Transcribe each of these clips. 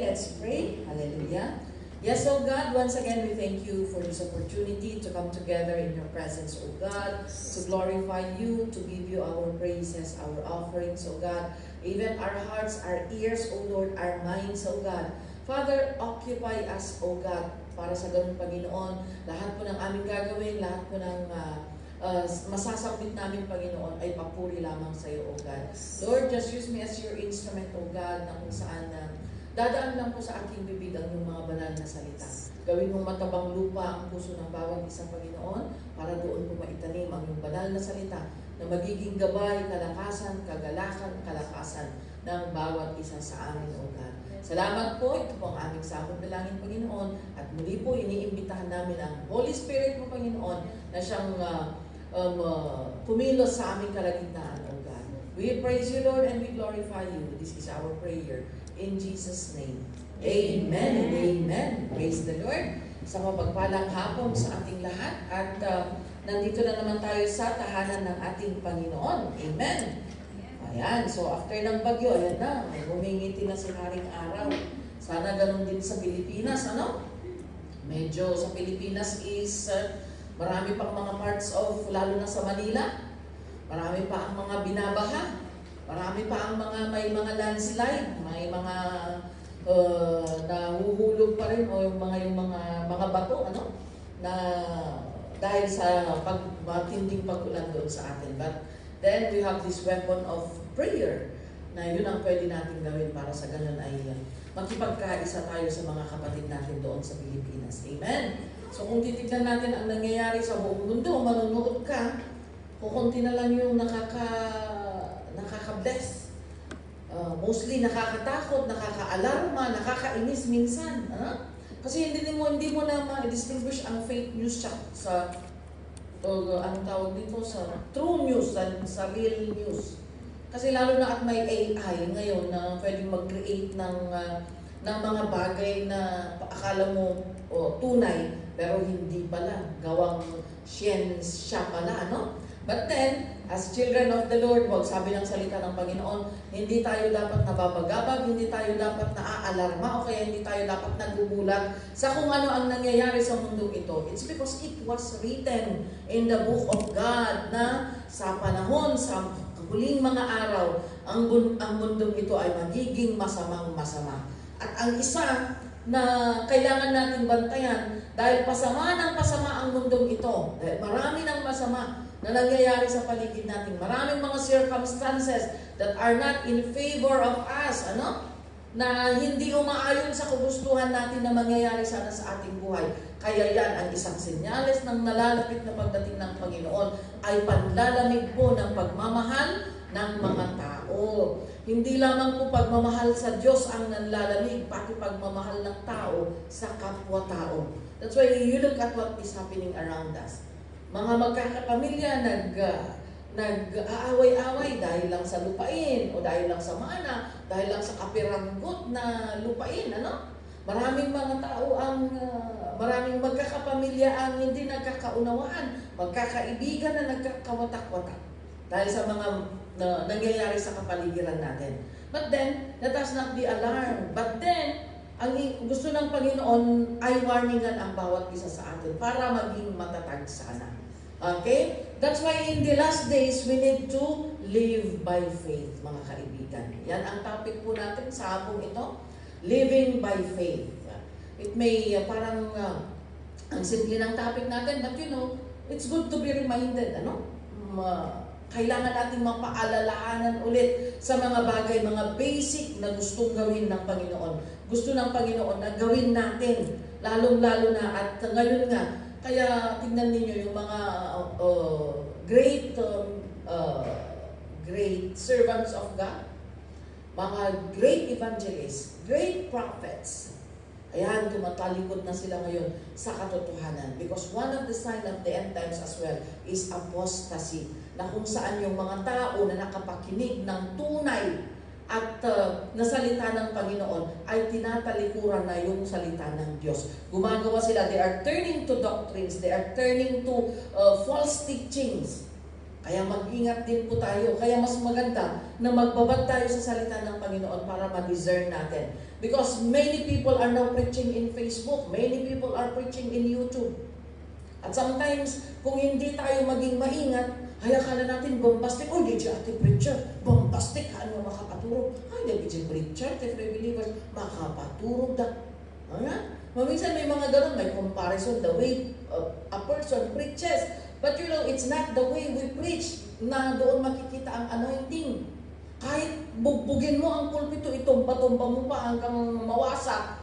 let's pray. Hallelujah. Yes, oh God, once again we thank you for this opportunity to come together in your presence, oh God, to glorify you, to give you our praises, our offerings, oh God, even our hearts, our ears, oh Lord, our minds, oh God. Father, occupy us, oh God, para sa ganung Panginoon. Lahat po ng aming gagawin, lahat po ng masasambit namin, Panginoon, ay papuri lamang sa iyo, oh God. Lord, just use me as your instrument, oh God, na kung saan dadaan lang po sa aking bibig ang iyong mga banal na salita. Gawin mong matabang lupa ang puso ng bawat isang Panginoon para doon po maitanim ang iyong banal na salita na magiging gabay, kalakasan, kagalakan, kalakasan ng bawat isa sa amin, O God. Salamat po, ito po ang aming sakop na langit, Panginoon, at muli po iniimbitahan namin ang Holy Spirit mo, Panginoon, na siyang kumilos sa aming kalagitnaan, O God. We praise you, Lord, and we glorify you. This is our prayer. In Jesus' name. Amen and amen. Praise the Lord. Sa mapagpalang hapon sa ating lahat. At nandito na naman tayo sa tahanan ng ating Panginoon. Amen. Ayan. So after ng bagyo, ayan na. May humingiti na si Haring Araw. Sana ganun din sa Pilipinas. Ano? Medyo sa Pilipinas is marami pang mga parts of, lalo na sa Manila. Marami pa ang mga binabaha. Marami pa ang may mga landslide, may mga nahuhulog pa rin o yung mga bato ano na dahil sa matinding pag-ulan doon sa atin. But then we have this weapon of prayer na yun ang pwede natin gawin para sa ganun ay makipagkaisa tayo sa mga kapatid natin doon sa Pilipinas. Amen. So kung titignan natin ang nangyayari sa buong mundo, manunood ka, kukunti na lang yung nakaka-bless. Mostly nakakatakot, nakaka-alarma, nakakainis minsan. Kasi hindi mo na ma-distinguish ang fake news sa ang tawag dito sa true news, sa real news. Kasi lalo na at may AI ngayon na pwedeng mag-create ng mga bagay na akala mo tunay, pero hindi pala. Gawang siyensya pala, no? But then, as children of the Lord, wag sabi ng salita ng Panginoon, hindi tayo dapat nababagabag, hindi tayo dapat naaalarma, o kaya hindi tayo dapat nagugulat sa kung ano ang nangyayari sa mundo ito. It's because it was written in the book of God na sa panahon, sa huling mga araw, ang mundong ito ay magiging masamang-masama. At ang isa na kailangan nating bantayan, dahil pasama ng pasama ang mundong ito, dahil marami ng masama na nangyayari sa paligid natin. Maraming mga circumstances that are not in favor of us, na hindi umaayon sa kagustuhan natin na mangyayari sana sa ating buhay. Kaya yan, ang isang senyales ng nalalapit na pagdating ng Panginoon ay panlalamig po ng pagmamahal ng mga tao. Hindi lamang po pagmamahal sa Diyos ang nanlalamig, pati pagmamahal ng tao sa kapwa-tao. That's why you look at what is happening around us. Mga magkakapamilya nag-aaway-away dahil lang sa lupain o dahil lang sa mana, dahil lang sa kapiranggot na lupain, Maraming mga tao maraming magkakapamilya ang hindi nagkakaunawaan, magkakaibigan na nagkakawatak-watak dahil sa mga nangyayari sa kapaligiran natin. But then, let us not be alarmed. But then, ang gusto ng Panginoon ay warningan ang bawat isa sa atin para maging matatag sana. Okay? That's why in the last days, we need to live by faith, mga kaibigan. Yan ang topic po natin sa hapong ito, living by faith. It may parang ang simple ng topic natin, but it's good to be reminded, kailangan nating mapaalalahanan ulit sa mga bagay, mga basic na gustong gawin ng Panginoon. Gusto ng Panginoon na gawin natin, lalong-lalo na at ngayon nga. Kaya tingnan niyo yung mga great servants of God, mga great evangelists, great prophets. Ayan, tumatalikod na sila ngayon sa katotohanan. Because one of the signs of the end times as well is apostasy. Na kung saan yung mga tao na nakapakinig ng tunay at na salita ng Panginoon ay tinatalikuran na yung salita ng Diyos. Gumagawa sila, they are turning to doctrines, they are turning to false teachings. Kaya mag-ingat din po tayo. Kaya mas maganda na magbabad tayo sa salita ng Panginoon para ma-discern natin Because many people are now preaching in Facebook. Many people are preaching in YouTube. At sometimes, kung hindi tayo maging maingat, ay akala natin bombastic. Oh, di siya ati preacher. Bombastic, ano makapaturog. Ay, di siya preacher, every believers, makapaturog da. Ayan. Maminsan may mga ganun, may comparison, the way a person preaches. But you know, it's not the way we preach na doon makikita ang anointing. Kahit bugbugin mo ang pulpito, itumpa-tumpa mo pa hanggang mawasak,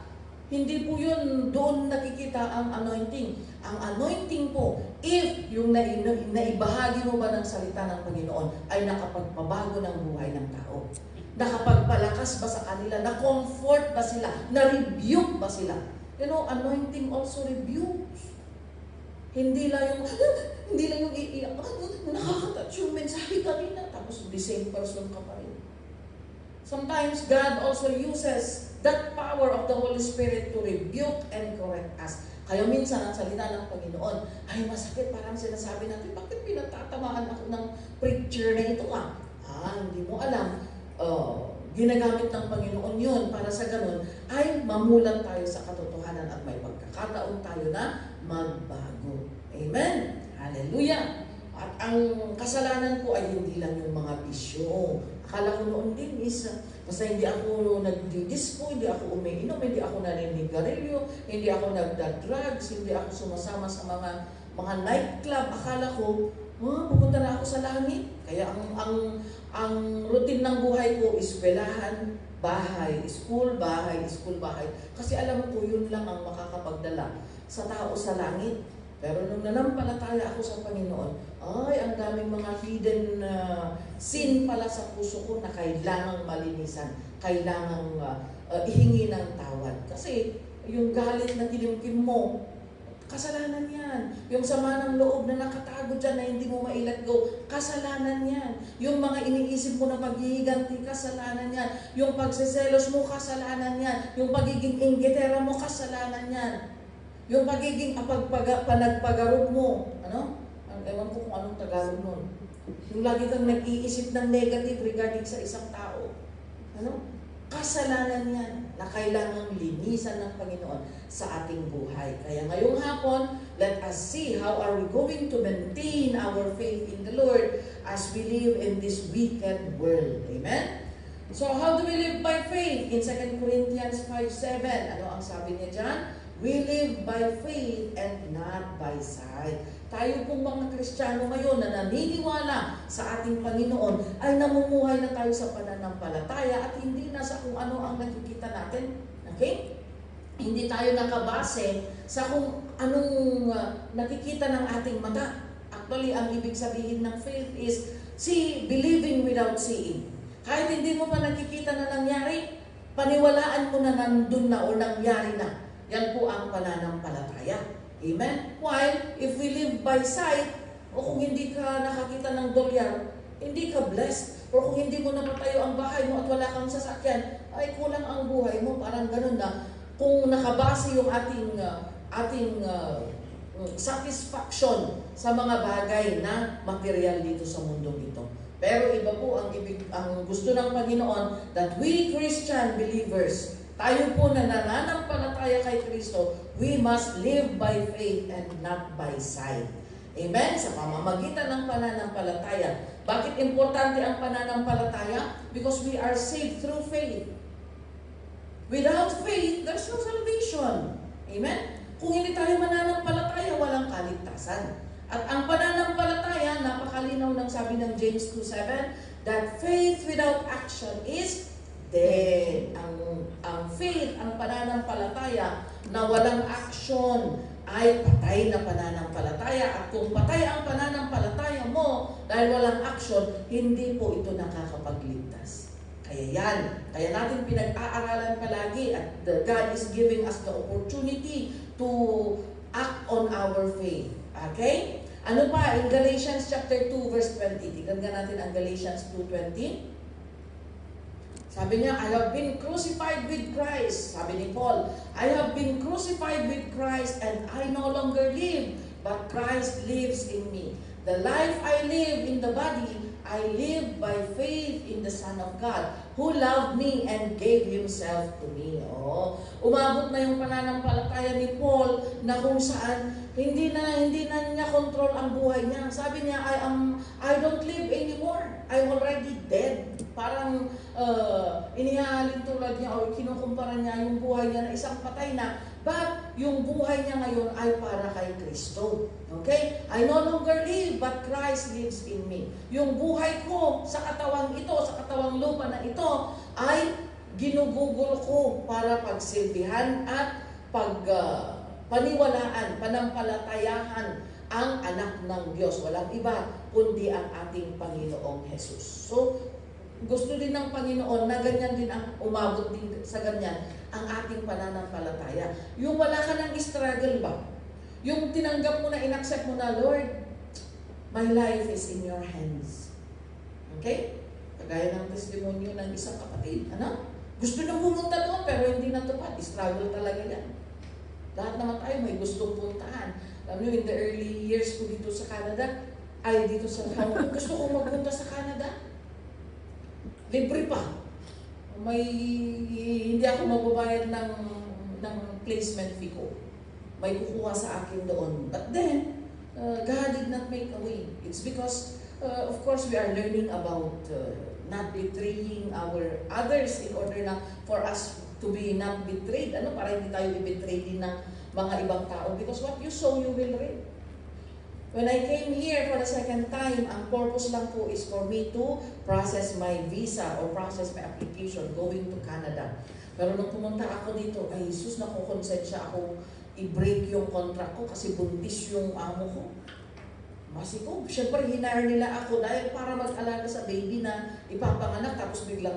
hindi po yun doon nakikita ang anointing. Ang anointing po, if yung naibahagi mo ba ng salita ng Panginoon ay nakapagpabago ng buhay ng tao. Nakapagpalakas ba sa kanila? Na-comfort ba sila? Na-rebuke ba sila? You know, anointing also rebukes. Hindi lang yung iiyak, nakaka-touch yung mensahe kanina, tapos the same person ka pa rin. Sometimes God also uses that power of the Holy Spirit to rebuke and correct us. Kaya minsan ang salita ng Panginoon ay masakit, parang sinasabi natin, bakit pinatatamaan ako ng preacher na ito ah? Hindi mo alam. Ginagamit ng Panginoon yun para sa ganun ay mamulat tayo sa katotohanan at may pagkakataon tayo na magbago. Amen? Hallelujah! At ang kasalanan ko ay hindi lang yung mga bisyo. Akala ko noon din is, basta hindi ako nagdi-disco, hindi ako umiinom, hindi ako naninigarilyo, hindi ako nagda-drugs, hindi ako sumasama sa mga nightclub. Akala ko, pupunta na ako sa langit. Kaya ang routine ng buhay ko is eskwelahan, bahay, school, bahay, school, bahay. Kasi alam ko yun lang ang makakapagdala sa tao sa langit. Pero nung nanampalataya ako sa Panginoon, ay ang daming mga hidden sin pala sa puso ko na kailangang malinisan, kailangang ihingi ng tawad. Kasi yung galit na kinimkim mo, kasalanan yan. Yung sama ng loob na nakatago dyan na hindi mo mailet go, kasalanan yan. Yung mga iniisip mo na paghihiganti, kasalanan yan. Yung pagsiselos mo, kasalanan yan. Yung pagiging inggitera mo, kasalanan yan. Yung pagiging panagpagarog mo, ewan ko kung anong Tagalog nun. Yung lagi kang nag-iisip ng negative regarding sa isang tao. Kasalanan yan na kailangang linisan ng Panginoon sa ating buhay. Kaya ngayong hapon, let us see how are we going to maintain our faith in the Lord as we live in this wicked world. Amen? So how do we live by faith? In 2 Corinthians 5:7, ano ang sabi niya dyan? We live by faith and not by sight. Tayo pong mga Kristiyano ngayon na naniniwala sa ating Panginoon ay namumuhay na tayo sa pananampalataya at hindi na sa kung ano ang nakikita natin. Okay? Hindi tayo nakabase sa kung anong nakikita ng ating mata. Actually, ang ibig sabihin ng faith is believing without seeing. Kahit hindi mo pa nakikita na nangyari, paniwalaan mo na nandun na o nangyari na. Yan po ang pananampalataya. Amen? While, if we live by sight, o kung hindi ka nakakita ng dolyar, hindi ka blessed. O kung hindi mo napatayo ang bahay mo at wala kang sasakyan, ay kulang ang buhay mo. Parang ganun na. Kung nakabase yung ating satisfaction sa mga bagay na material dito sa mundong ito. Pero iba po ang gusto ng Panginoon that we Christian believers, tayo po na nananampalataya kay Kristo, we must live by faith and not by sight. Amen? Sa pamamagitan ng pananampalataya. Bakit importante ang pananampalataya? Because we are saved through faith. Without faith, there's no salvation. Amen? Kung hindi tayo mananampalataya, walang kaligtasan. At ang pananampalataya, napakalinaw ng sabi ng James 2:7, that faith without action is dead. Ang faith, ang pananampalataya na walang action ay patay na pananampalataya. At kung patay ang pananampalataya mo dahil walang action, hindi po ito nakakapagligtas. Kaya natin pinag-aaralan palagi at God is giving us the opportunity to act on our faith. Okay? Ano pa? In Galatians chapter 2 verse 20. Tignan natin ang Galatians 2:20. Sabi niya, I have been crucified with Christ. Sabi ni Paul, I have been crucified with Christ and I no longer live, but Christ lives in me. The life I live in the body, I live by faith in the Son of God, who loved me and gave Himself to me. Oh, umabot na yung pananampalataya ni Paul na kung saan hindi na niya control ang buhay niya. Sabi niya, I don't live anymore. I'm already dead. Parang inihahalin tulad niya o kinukumpara niya yung buhay niya na isang patay na. But yung buhay niya ngayon ay para kay Kristo. Okay? I no longer live, but Christ lives in me. Yung buhay ko sa katawang ito, sa katawang lupa na ito, ay ginugugol ko para pagsilbihan at paniwalaan, panampalatayahan ang anak ng Diyos. Walang iba kundi ang ating Panginoong Jesus. So, gusto din ng Panginoon na ganyan din ang umabot din sa ganyan ang ating pananampalataya. Yung wala ka ng struggle ba? Yung tinanggap mo na, inaccept mo na, Lord, my life is in your hands. Okay? Kagaya ng testimonyo ng isang kapatid. Ano? Gusto nang pumunta doon pero hindi natupad. Struggle talaga yan. Lahat naman tayo may gustong puntahan. Alam nyo, in the early years ko dito sa Canada, gusto kong magpunta sa Canada. Libre pa. Hindi ako magbabayad ng placement fee ko. May kukuha sa akin doon. But then, God did not make a way. It's because, of course, we are learning about not betraying our others in order na for us to be not betrayed. Para hindi tayo i-betray din ng mga ibang tao. Because what you sow, you will reap. When I came here for the second time, ang purpose lang po is for me to process my visa or process my application going to Canada. Pero nung pumunta ako dito, ay Jesus, nakukonsensya ako i-break yung contract ko kasi buntis yung amo ko. Masiko, syempre hinire nila ako dahil para mag-alaga sa baby na ipapanganak tapos biglang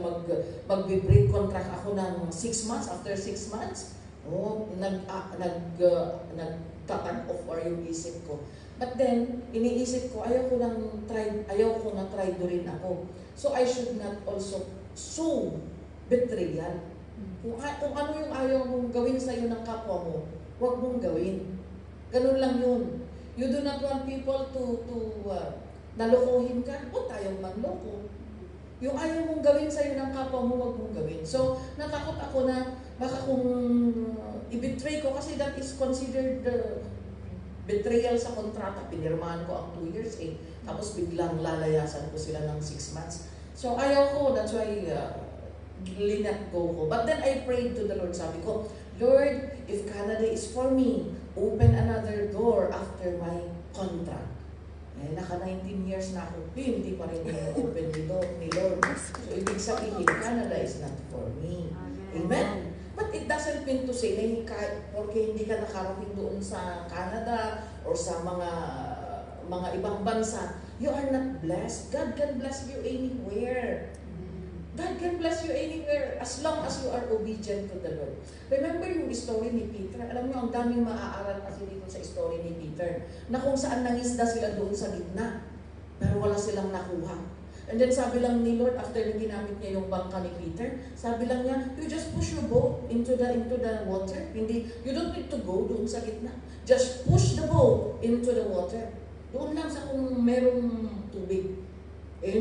mag-break contract ako ng 6 months. After 6 months, nag-cut off or yung isip ko. But then, iniisip ko, ayaw ko na try rin ako. So, I should not also sow betrayal. Kung ano yung ayaw mong gawin sa'yo ng kapwa mo, huwag mong gawin. Ganun lang yun. You do not want people to nalokohin ka. Huwag tayong manloko. Yung ayaw mong gawin sa'yo ng kapwa mo, huwag mong gawin. So, natakot ako na baka kung i-betray ko kasi that is considered betrayal sa kontrata. Pinirmahan ko ang 2 years tapos biglang lalayasan ko sila ng 6 months. So ayaw ko, that's why linet go ko. But then I prayed to the Lord. Sabi ko, Lord, if Canada is for me, open another door after my contract. Naka 19 years na ako, hindi pa rin open ni Lord. So ibig sabihin, Canada is not for me. Amen? But it doesn't mean to say na porque hindi ka nakarating doon sa Canada or sa mga ibang bansa, you are not blessed. God can bless you anywhere. God can bless you anywhere as long as you are obedient to the Lord. Remember yung story ni Peter? Alam niyo, ang daming maaaral kasi dito sa story ni Peter na kung saan nangisda sila doon sa gitna pero wala silang nakuha. And then sabi lang ni Lord, after na ginamit niya yung bangka ni Peter, sabi lang niya, you just push your boat into the water. You don't need to go doon sa gitna. Just push the boat into the water. Doon lang sa kung merong tubig.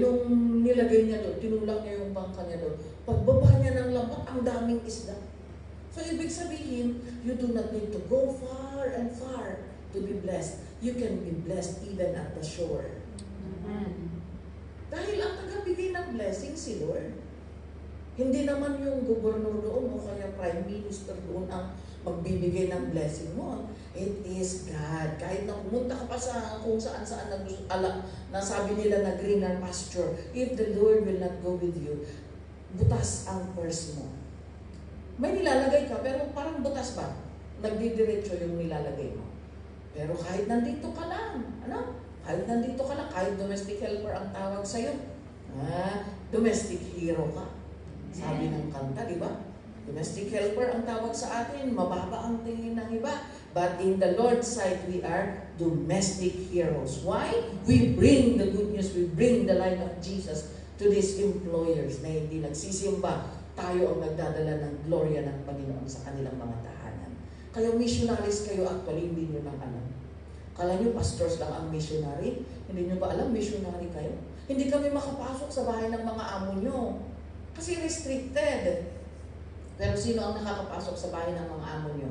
Nung nilagay niya doon, tinulak niya yung bangka niya doon. Pagbaba niya ng lambat, ang daming isda. So ibig sabihin, you do not need to go far and far to be blessed. You can be blessed even at the shore. Dahil ang tagabigay ng blessing si Lord. Hindi naman yung gobernador doon o kaya prime minister doon ang magbibigay ng blessing mo. It is God. Kahit na pumunta ka pa sa kung saan-saan na sabi nila na greener pasture, if the Lord will not go with you, butas ang purse mo. May nilalagay ka, pero parang butas ba? Nagdidiretso yung nilalagay mo. Pero kahit nandito ka lang, kahit nandito ka lang, kahit domestic helper ang tawag sa'yo, domestic hero ka. Sabi ng kanta, di ba? Domestic helper ang tawag sa atin, mababa ang tingin ng iba. But in the Lord's sight, we are domestic heroes. Why? We bring the good news, we bring the light of Jesus to these employers na hindi nagsisimba. Tayo ang nagdadala ng gloria ng Panginoon sa kanilang mga tahanan. Kayo missionaries kayo, actually, hindi nyo nang alam. Kala nyo, pastors lang ang missionary? Hindi nyo ba alam, missionary kayo? Hindi kami makapasok sa bahay ng mga amo nyo. Kasi restricted. Pero sino ang nakakapasok sa bahay ng mga amo nyo?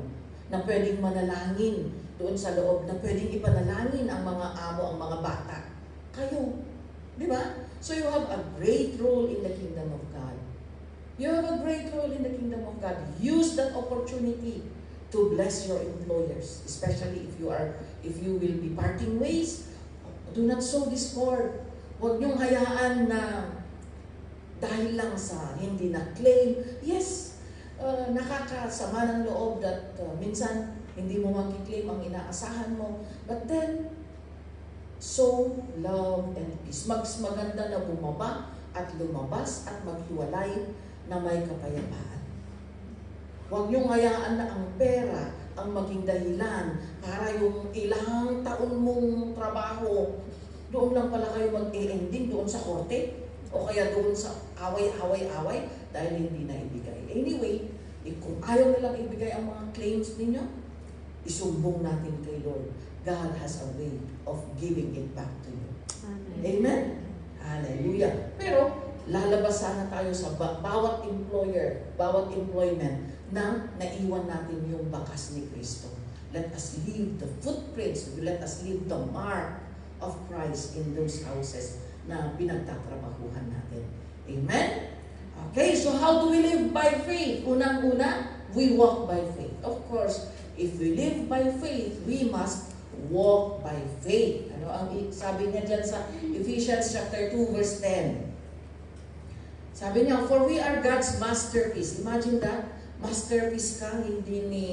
Na pwedeng manalangin doon sa loob, na pwedeng ipanalangin ang mga amo, ang mga bata. Kayo. Di ba? So you have a great role in the kingdom of God. You have a great role in the kingdom of God. Use that opportunity to bless your employers, especially if you will be parting ways. Do not sow discord. Huwag niyong hayaan na dahil lang sa hindi na-claim. Yes, nakakasama ng loob that minsan hindi mo mag-claim ang inaasahan mo. But then, sow love and peace. Maganda na bumaba at lumabas at maghiwalay na may kapayapaan. Huwag niyong hayaan na ang pera ang maging dahilan para yung ilang taon mong trabaho, doon lang pala kayo mag-e-ending doon sa korte o kaya doon sa away-away-away dahil hindi na ibigay. Anyway, kung ayaw nilang ibigay ang mga claims ninyo, isumbong natin kay Lord. God has a way of giving it back to you. Amen? Amen? Hallelujah. Pero, lalabas sana tayo sa bawat employer, bawat employment na naiwan natin yung bakas ni Kristo. Let us leave the footprints, let us leave the mark of Christ in those houses na pinagtatrabahuhan natin. Amen? Okay, so how do we live by faith? Unang-una, we walk by faith. Of course, if we live by faith, we must walk by faith. Ano ang sabi niya dyan sa Ephesians chapter 2 verse 10? Sabi niya, for we are God's masterpiece. Imagine that. Masterpiece ka, hindi ni...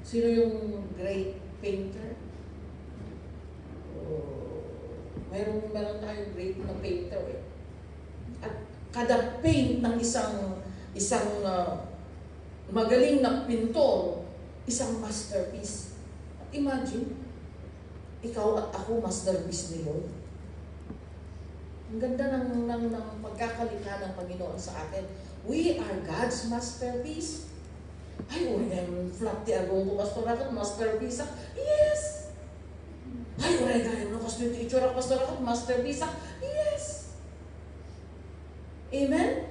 Sino yung great painter? Meron tayong great na painter eh. At kada paint ng isang magaling na pintor, isang masterpiece. At imagine, ikaw at ako masterpiece ni Lord. Ang ganda ng pagkakalikha ng Panginoon sa atin. We are God's masterpiece. Ay, yung flat di agong ko, pastor ako, masterpiece ako. Yes! Ay, gaya no, pastor teacher ako, pastor ako, masterpiece ako. Yes! Amen?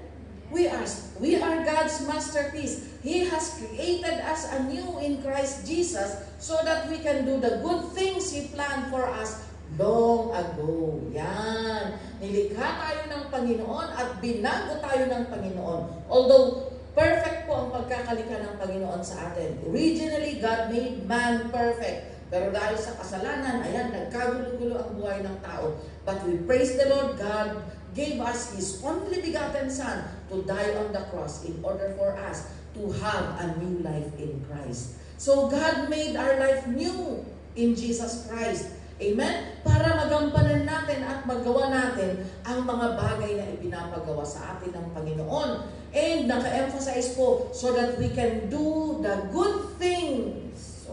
We are God's masterpiece. He has created us anew in Christ Jesus so that we can do the good things He planned for us long ago. Yan. Nilikha tayo ng Panginoon at binago tayo ng Panginoon. Although, perfect po ang pagkakalikha ng Panginoon sa atin. Originally, God made man perfect. Pero dahil sa kasalanan, ayan, nagkagulo-gulo ang buhay ng tao. But we praise the Lord, God gave us His only begotten Son to die on the cross in order for us to have a new life in Christ. So God made our life new in Jesus Christ. Amen? Para magampanan natin at magawa natin ang mga bagay na ipinapagawa sa atin ng Panginoon. And naka-emphasize po, so that we can do the good things.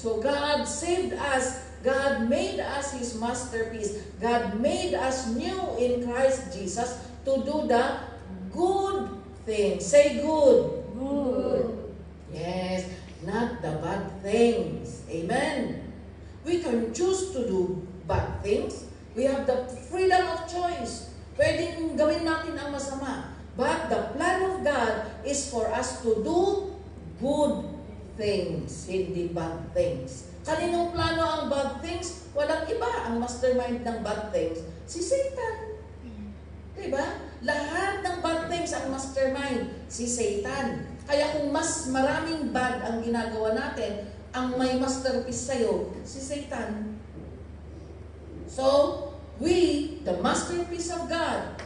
So God saved us. God made us His masterpiece. God made us new in Christ Jesus to do the good things. Say good. Good. Yes, not the bad things. Amen. We can choose to do bad things. We have the freedom of choice. Pwedeng gawin natin ang masama. But the plan of God is for us to do good things, hindi bad things. Kaninong plano ang bad things? Walang iba. Ang mastermind ng bad things, si Satan. Diba? Lahat ng bad things ang mastermind, si Satan. Kaya kung mas maraming bad ang ginagawa natin, ang may masterpiece sa'yo, si Satan. So, we, the masterpiece of God,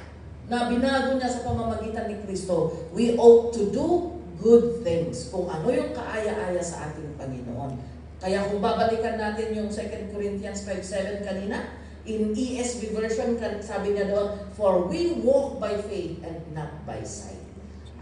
na binago niya sa pamamagitan ni Kristo, we ought to do good things. Kung ano yung kaaya-aya sa ating Panginoon. Kaya kung babalikan natin yung 2 Corinthians 5:7 kanina, in ESV version, sabi niya doon, for we walk by faith and not by sight.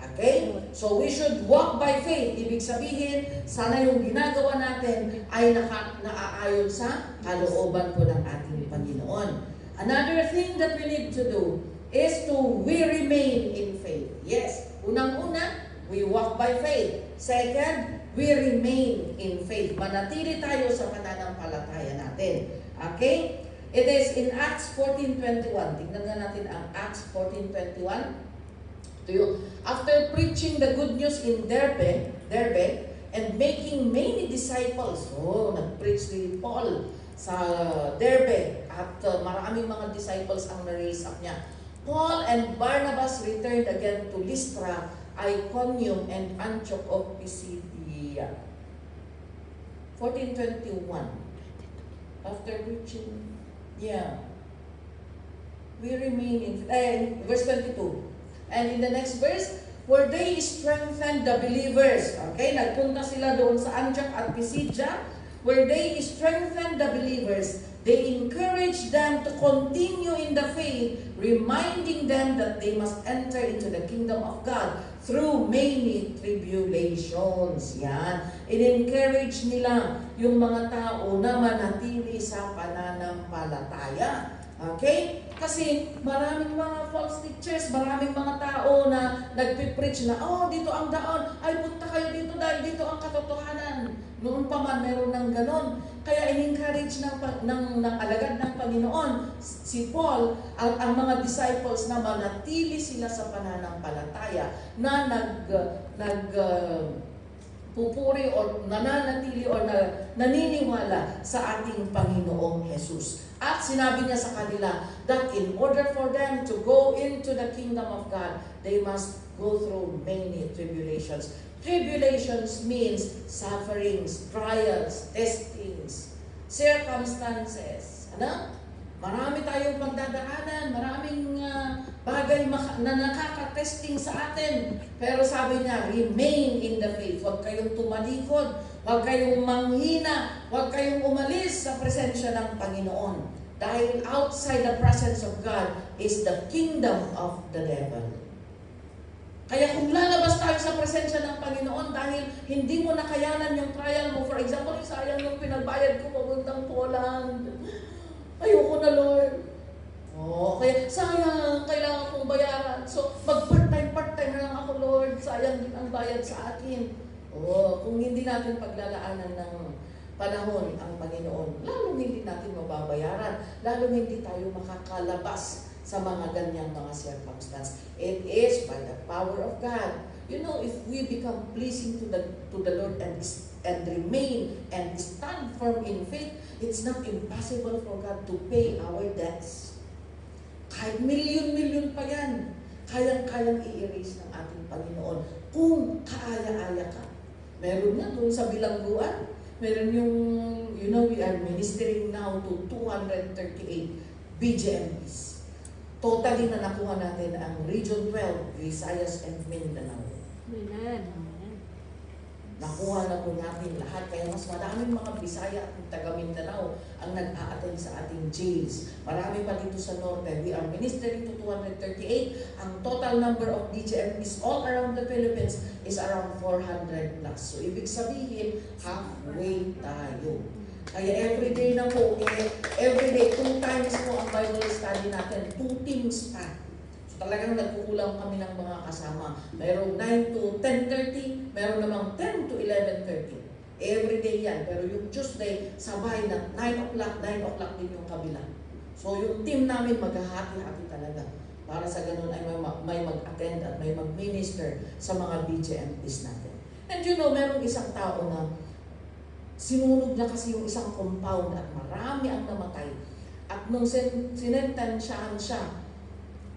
Okay? So we should walk by faith. Ibig sabihin, sana yung ginagawa natin ay naaayon sa kalooban po ng ating Panginoon. Another thing that we need to do is we remain in faith. Yes, unang-una, we walk by faith. Second, we remain in faith. Manatili tayo sa pananampalataya natin. Okay? It is in Acts 14:21. Tingnan nga natin ang Acts 14:21. To you, after preaching the good news in Derbe, and making many disciples, nag-preach si Paul sa Derbe at maraming mga disciples ang na-raise up niya. Paul and Barnabas returned again to Lystra, Iconium, and Antioch of Pisidia. 1421. After preaching, we remain in verse 22. And in the next verse, where they strengthened the believers. Okay, nagpunta sila doon sa Antioch at Pisidia, where they strengthened the believers. They encouraged them to continue in the faith, reminding them that they must enter into the kingdom of God through many tribulations. Yan. In-encourage nila yung mga tao na manatili sa pananampalataya. Okay? Kasi maraming mga false teachers, maraming mga tao na nagpipreach na, dito ang daon, ay punta kayo dito dahil dito ang katotohanan. Noon pa man, meron ng ganon. Kaya in-encourage ng alagad ng Panginoon, si Paul, ang mga disciples na manatili sila sa pananampalataya, na pupuri o nananatili o naniniwala sa ating Panginoong Jesus. At sinabi niya sa kanila that in order for them to go into the kingdom of God, they must go through many tribulations. Tribulations means sufferings, trials, testings, circumstances. Ano? Marami tayong pagdadaanan, maraming bagay na nakaka-testing sa atin. Pero sabi niya, remain in the faith. Huwag kayong tumalikod, huwag kayong manghina, huwag kayong umalis sa presensya ng Panginoon. Dahil outside the presence of God is the kingdom of the devil. Kaya kung lalabas tayo sa presensya ng Panginoon dahil hindi mo nakayanan yung trial mo, for example, sayang yung pinagbayad ko papuntang Poland. Ayoko na, Lord. Kaya sayang, kailangan kong bayaran. So, mag-part-time na lang ako, Lord. Sayang din ang bayad sa akin. Kung hindi natin paglalaanan ng panahon ang Panginoon, lalong hindi natin mababayaran. Lalong hindi tayo makakalabas sa mga ganyang mga circumstance. It is by the power of God. You know, if we become pleasing to the Lord and remain and stand firm in faith, it's not impossible for God to pay our debts. Kahit milyon-milyon pa yan, kayang-kayang i-erase ng ating Panginoon kung kaaya-aya ka. Meron nga doon sa bilangguan, meron yung, we are ministering now to 238 BGMPs. Totally na nakuha natin ang Region 12, Visayas and Mindanao. Amen. Nakuha na po natin lahat. Kaya mas maraming mga Bisaya at taga Mindanao ang nag-a-attend sa ating jails. Marami pa dito sa Norte. We are ministering to 238. Ang total number of DGMPs all around the Philippines is around 400 plus. So, ibig sabihin, halfway tayo. Kaya everyday na po, everyday, 2 times po ang Bible study natin. 2 teams pa. Talagang nagkukulang kami ng mga kasama. Mayroong 9 to 10:30, mayroon namang 10 to 11:30. Everyday yan. Pero yung Tuesday, sabay na 9 o'clock din yung kabila. So yung team namin maghahati-hati talaga. Para sa ganun ay may mag-attend at may mag-minister sa mga BGMPs natin. And merong isang tao na sinunog niya kasi yung isang compound at marami ang namatay. At nung sinentensyahan siya,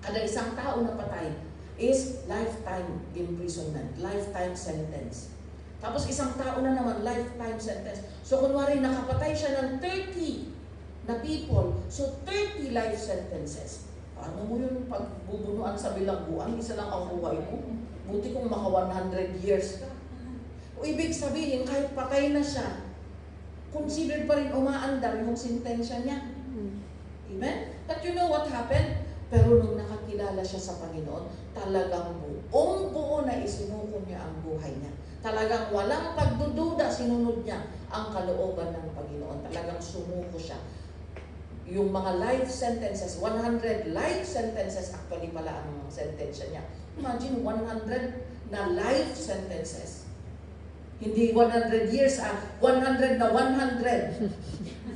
kada isang tao na patay is lifetime imprisonment, lifetime sentence. Tapos isang tao na naman, lifetime sentence. So kunwari nakapatay siya ng 30 na people, so 30 life sentences. Paano mo yung pagbubunuan sa bilangguan? Isa lang ang buhay mo. Buti kung maka 100 years ka. O ibig sabihin, kahit patay na siya, considered pa rin umaandar yung sentensya niya. Amen? But you know what happened? Pero nung nakakilala siya sa Panginoon, talagang buong-buo na isinuko niya ang buhay niya. Talagang walang pagdududa, sinunod niya ang kalooban ng Panginoon. Talagang sumuko siya. Yung mga life sentences, 100 life sentences actually pala ang sentensya niya. Imagine 100 na life sentences. Hindi 100 years, 100 na 100.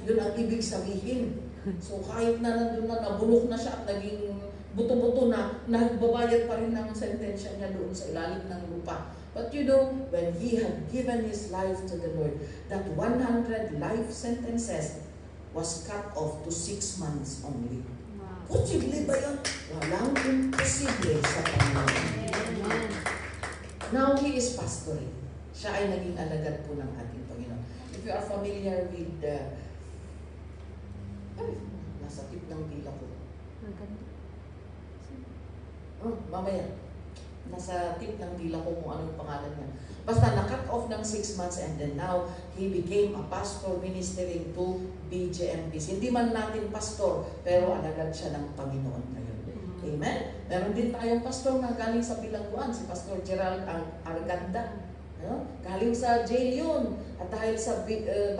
Yun ang ibig sabihin. So kahit na nandun na, nabulok na siya at naging buto-buto na, nagbabayad pa rin ng sentensya niya doon sa ilalim ng lupa. But you know, when he had given his life to the Lord, that 100 life sentences was cut off to 6 months only. Wow. Posible ba yun? Walang imposible sa Panginoon. Now, he is pastoring. Siya ay naging alagad po ng ating Panginoon. If you are familiar with nasa tip ng dila ko. Mamaya. Nasa tip ng dila ko kung anong pangalan niya. Basta na-cut off ng 6 months and then now, he became a pastor ministering to BJMPs. Hindi man natin pastor, pero alagad siya ng Panginoon ngayon. Amen? Meron din tayong pastor na galing sa Bilangguan, si Pastor Gerald Arganda. Galing sa jail yun. At dahil sa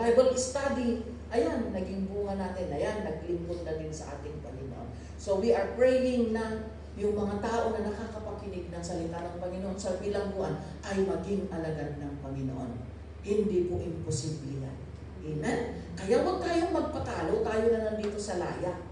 Bible study, ayan, naging bunga natin. Ayan, naglingkod na din sa ating Panginoon. So we are praying na yung mga tao na nakakapakinig ng salita ng Panginoon sa bilangguan ay maging alagad ng Panginoon. Hindi po imposible yan. Amen? Kaya huwag tayong magpatalo, tayo na nandito sa laya.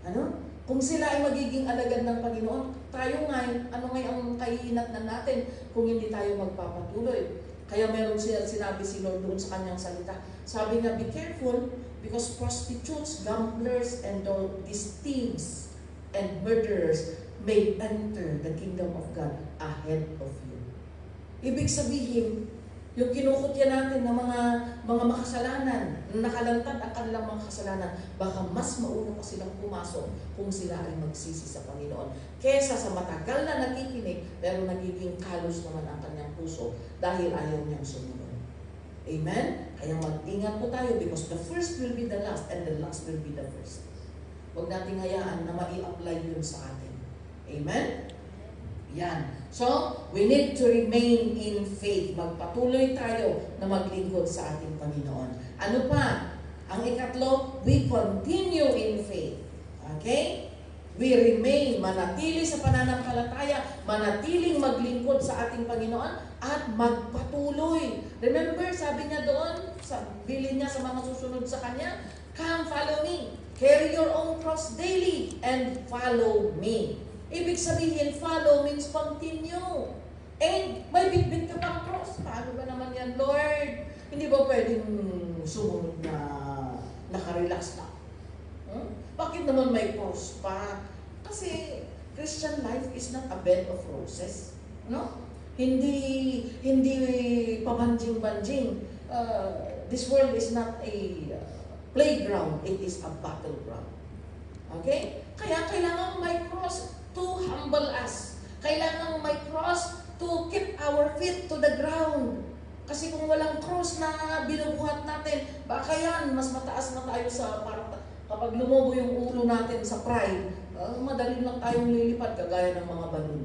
Ano? Kung sila ay magiging alagad ng Panginoon, tayo ngayon, ano ngayon ang kahihinat na natin kung hindi tayo magpapatuloy? Kaya meron sinabi si Lord doon sa kanyang salita. Sabi niya, be careful because prostitutes, gamblers, and all these thieves and murderers may enter the kingdom of God ahead of you. Ibig sabihin, yung kinukutya natin ng mga makasalanan, nakalantad ang kanilang mga kasalanan, baka mas mauna pa silang pumasok kung sila ay magsisi sa Panginoon. Kesa sa matagal na nakikinig, pero nagiging kalos naman ang kanyang puso dahil ayaw niyang sumunod. Amen? Kaya mag-ingat po tayo because the first will be the last and the last will be the first. Huwag nating hayaan na mai-apply yun sa atin. Amen? Yan. So, we need to remain in faith. Magpatuloy tayo na maglingkod sa ating Panginoon. Ano pa? Ang ikatlo, we continue in faith. Okay? We remain, manatili sa pananampalataya, manatiling maglingkod sa ating Panginoon, at magpatuloy. Remember, sabi niya doon, bilin niya sa mga susunod sa Kanya, come, follow me. Carry your own cross daily and follow me. Ibig sabihin, follow means continue. And may bitbit ka pang cross. Paano ba naman yan, Lord? Hindi ba pwedeng sumunod na nakarelax na? Bakit naman may cross pa? Kasi Christian life is not a bed of roses. No? Hindi pabanjing-banjing. This world is not a playground. It is a battleground. Okay? Kaya kailangan may cross to humble us. Kailangan may cross to keep our feet to the ground. Kasi kung walang cross na binubuhat natin, baka yan, mas mataas na tayo sa kapag lumubo yung ulo natin sa pride, madali lang tayong lilipad kagaya ng mga balon.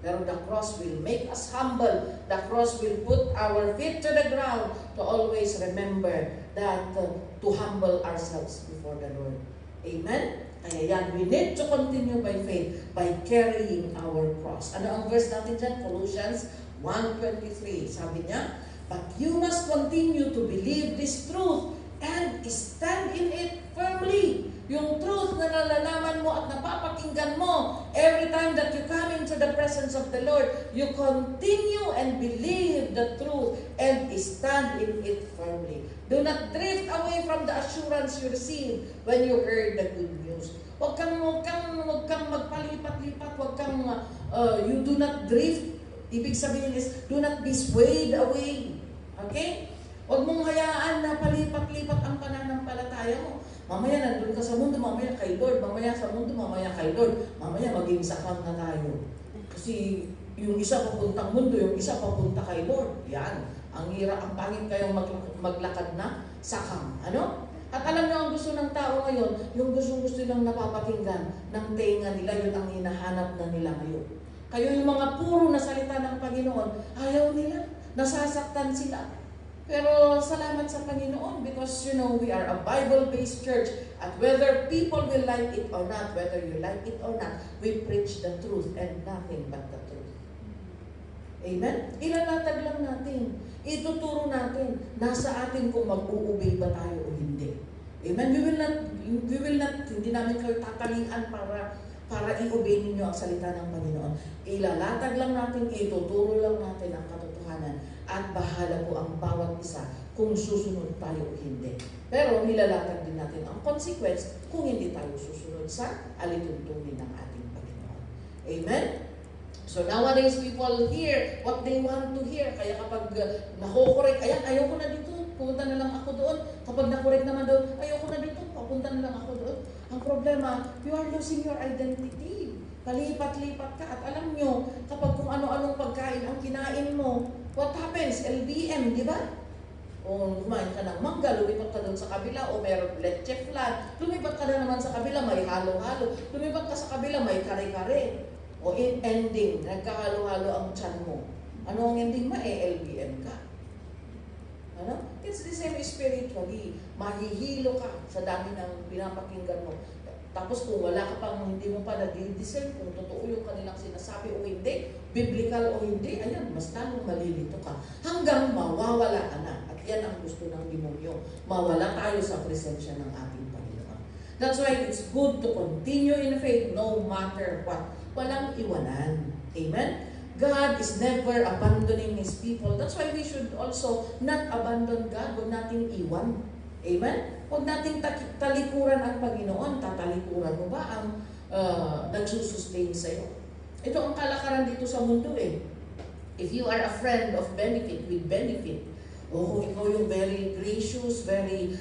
Pero the cross will make us humble. The cross will put our feet to the ground to always remember that to humble ourselves before the Lord. Amen? Kaya yan, we need to continue by faith by carrying our cross. Ano ang verse natin dyan? Colossians 1:23. Sabi niya, but you must continue to believe this truth and stand in it firmly. Yung truth na nalalaman mo at napapakinggan mo every time that you come into the presence of the Lord, you continue and believe the truth and stand in it firmly. Do not drift away from the assurance you receive when you heard the good news. Huwag kang magpalipat-lipat, you do not drift. Ibig sabihin is, do not be swayed away. Okay? Huwag mong hayaan na palipat-lipat ang pananampalataya mo. Mamaya nandun ka sa mundo, mamaya kay Lord. Mamaya sa mundo, mamaya kay Lord. Mamaya maging sakang na tayo. Kasi yung isa papuntang mundo, yung isa papunta kay Lord. Yan. Ang hirap, ang pangit kayong maglakad na sakang. Ano? At alam niyo ang gusto ng tao ngayon, yung gusto nilang napapakinggan ng tenga nila, yun ang hinahanap na nila ngayon. Kayo yung mga puro na salita ng Panginoon, ayaw nila. Nasasaktan sila. Pero salamat sa Panginoon because, you know, we are a Bible-based church at whether people will like it or not, whether you like it or not, we preach the truth and nothing but the truth. Amen? Ilalatag lang natin. Ituturo natin. Nasa atin kung mag-uubay ba tayo o hindi. Amen? We will not, hindi namin kayo tatalian para para i-obey ninyo ang salita ng Panginoon. Ilalatag lang natin, ituturo lang natin ang katotohanan at bahala po ang bawat isa kung susunod tayo o hindi. Pero nilalatag din natin ang consequence kung hindi tayo susunod sa alituntunin ng ating Panginoon. Amen? So nowadays people hear what they want to hear. Kaya kapag nakokorek, ayan, ayoko na dito, pupunta na lang ako doon. Kapag nakorek naman doon, ayoko na dito, papunta na lang ako doon. Ang problema, you are losing your identity. Palipat-lipat ka. At alam nyo, kapag kung ano-anong pagkain ang kinain mo, what happens? LBM, di ba? O kumain ka ng mangga, lumipat ka doon sa kabila, o meron leche flan, lumipat ka na naman sa kabila, may halo-halo, lumipat ka sa kabila, may kare-kare. O in ending, nagkahalo-halo ang tiyan mo. Ano ang ending mo? LBM ka. Ano? It's the same spiritually. Mahihilo ka sa dami ng pinapakinggan mo. Tapos kung wala ka pang, hindi mo pa nag-discern kung totoo yung kanilang sinasabi o hindi, biblical o hindi, ayan, mas lalong malilito ka. Hanggang mawawala ka na. At yan ang gusto ng demonyo. Mawala tayo sa presensya ng ating Panginoon. That's why it's good to continue in faith no matter what. Walang iwanan. Amen? God is never abandoning His people. That's why we should also not abandon God. Huwag nating iwan. Amen? Huwag nating talikuran ang Panginoon. Tatalikuran mo ba ang nagsusustain sa'yo? Ito ang kalakaran dito sa mundo eh. If you are a friend of benefit with benefit, kung ikaw yung very gracious, very,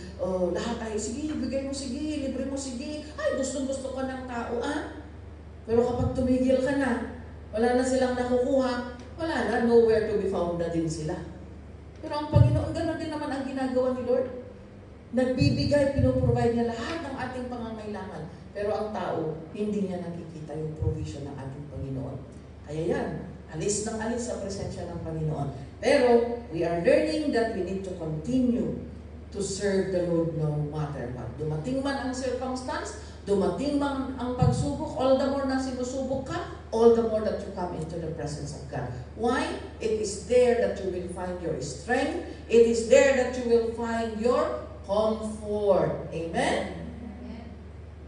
lahat tayo, sige, bigay mo, sige, libre mo, sige, ay, gusto ka ng tao, Pero kapag tumigil ka na, wala na silang nakukuha, wala na, nowhere to be found na din sila. Pero ang Panginoon, gano'n din naman ang ginagawa ni Lord. Nagbibigay, pinoprovide niya lahat ng ating pangangailangan. Pero ang tao, hindi niya nakikita yung provision ng ating Panginoon. Kaya yan, alis ng alis sa presensya ng Panginoon. Pero, we are learning that we need to continue to serve the Lord no matter what. Dumating man ang circumstance, dumating man ang pagsubok, all the more na sinusubok ka, all the more that you come into the presence of God. Why? It is there that you will find your strength. It is there that you will find your comfort. Amen?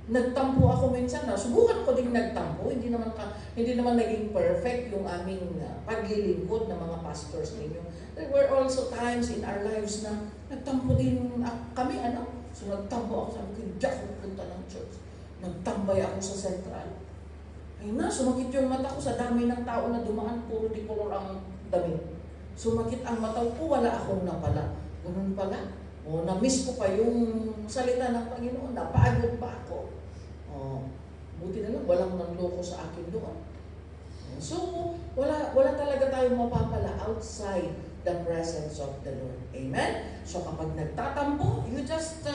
Nagtampo ako minsan, subukan ko din nagtampo, hindi naman naging perfect yung aming paglilingkod ng mga pastors ninyo. There were also times in our lives na nagtampo din kami, So nagtampo ako, sabi ko, hindi ako pupunta ng church. Nagtambay ako sa Central. Ay sumakit yung mata ko sa dami ng tao na dumaan, puro di color ang damit. Sumakit ang mata ko, wala akong napala. Ganun pala. Na-miss ko pa yung salita ng Panginoon, napagod pa ako. Buti na lang, walang nanloko sa akin doon. So, wala talaga tayong mapapala outside the presence of the Lord. Amen? So, kapag nagtatampo, you just